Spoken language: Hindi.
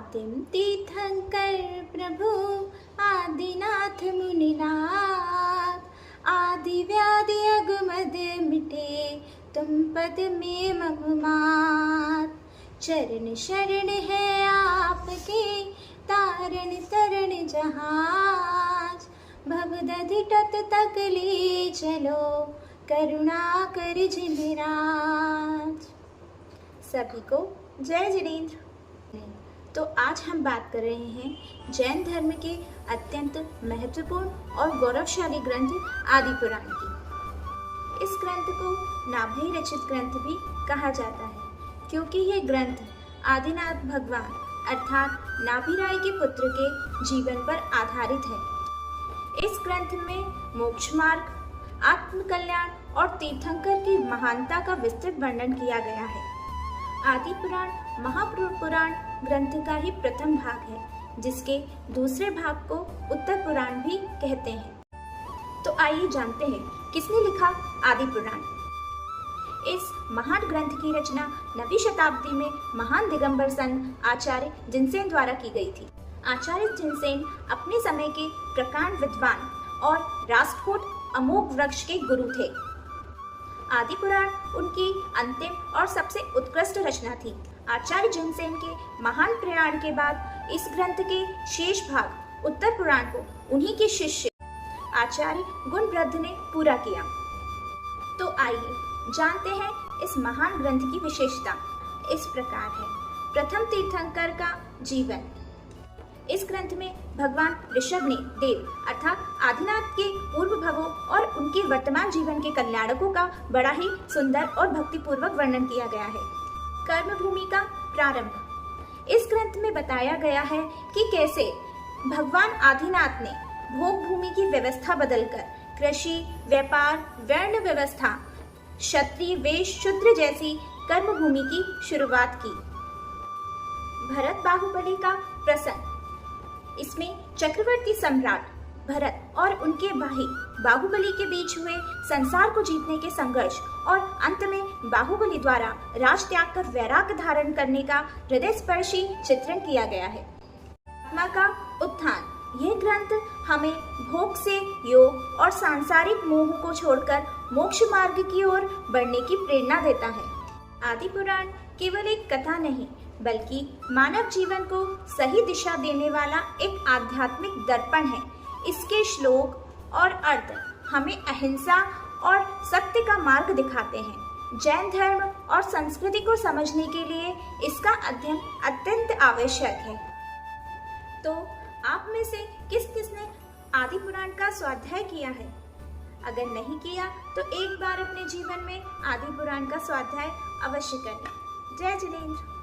आदिम तीर्थंकर प्रभु आदिनाथ मुनिनाथ, आदि व्याधि अगमद मिटे तुम पद में मम मात। चरण शरण है आपके तारण तरण जहाज, भवदधि तट तक ले चलो करुणा कर जिनराज। सभी को जय जिनेंद्र। तो आज हम बात कर रहे हैं जैन धर्म के अत्यंत महत्वपूर्ण और गौरवशाली ग्रंथ आदि पुराण की। इस ग्रंथ को नाभि रचित ग्रंथ भी कहा जाता है, क्योंकि ये ग्रंथ आदिनाथ भगवान अर्थात नाभिराय के पुत्र के जीवन पर आधारित है। इस ग्रंथ में मोक्ष मार्ग, आत्मकल्याण और तीर्थंकर की महानता का विस्तृत वर्णन किया गया है। आदि पुराण महापुराण ग्रंथ का ही प्रथम भाग है, जिसके दूसरे भाग को उत्तर पुराण भी कहते हैं। तो आइए जानते हैं किसने लिखा आदि पुराण। इस महान ग्रंथ की रचना 9वीं शताब्दी में महान दिगंबर संत आचार्य जिनसेन द्वारा की गई थी। आचार्य जिनसेन अपने समय के प्रकांड विद्वान और राष्ट्रकूट अमोघ वृक्ष के गुरु थे। आदि पुराण उनकी अंतिम और सबसे उत्कृष्ट रचना थी। आचार्य जिनसेन के महान प्रयाण के बाद इस ग्रंथ के शेष भाग उत्तर पुराण को उन्हीं के शिष्य आचार्य गुणवृद्ध ने पूरा किया। तो आइए जानते हैं इस महान ग्रंथ की विशेषता। इस प्रकार है। प्रथम तीर्थंकर का जीवन। इस ग्रंथ में भगवान ऋषभ ने देव अर्थात आदिनाथ के पूर्व भवों और उनके वर्तमान जीवन के कल्याणकों का बड़ा ही सुंदर और भक्तिपूर्वक वर्णन किया गया है। कर्म भूमि का प्रारंभ। इस ग्रंथ में बताया गया है कि कैसे भगवान आदिनाथ ने भोग भूमि की व्यवस्था बदलकर कृषि, व्यापार, वर्ण व्यवस्था, क्षत्रिय, वैश्य, शूद्र जैसी कर्म भूमि की शुरुआत की। भरत बाहुबली का प्रसंग। इसमें चक्रवर्ती सम्राट भरत और उनके भाई बाहुबली के बीच हुए संसार को जीतने के संघर्ष और अंत में बाहुबली द्वारा राज त्याग कर वैराग्य धारण करने का हृदयस्पर्शी चित्रण किया गया है। आत्मा का उत्थान। यह ग्रंथ हमें भोग से योग और सांसारिक मोह को छोड़कर मोक्ष मार्ग की ओर बढ़ने की प्रेरणा देता है। आदि पुराण केवल एक कथा नहीं, बल्कि मानव जीवन को सही दिशा देने वाला एक आध्यात्मिक दर्पण है। इसके श्लोक और अर्थ हमें अहिंसा और सत्य का मार्ग दिखाते हैं। जैन धर्म और संस्कृति को समझने के लिए इसका अध्ययन अत्यंत आवश्यक है। तो आप में से किस किसने आदि पुराण का स्वाध्याय किया है? अगर नहीं किया तो एक बार अपने जीवन में आदि पुराण का स्वाध्याय अवश्य करें। जय जिनेंद्र।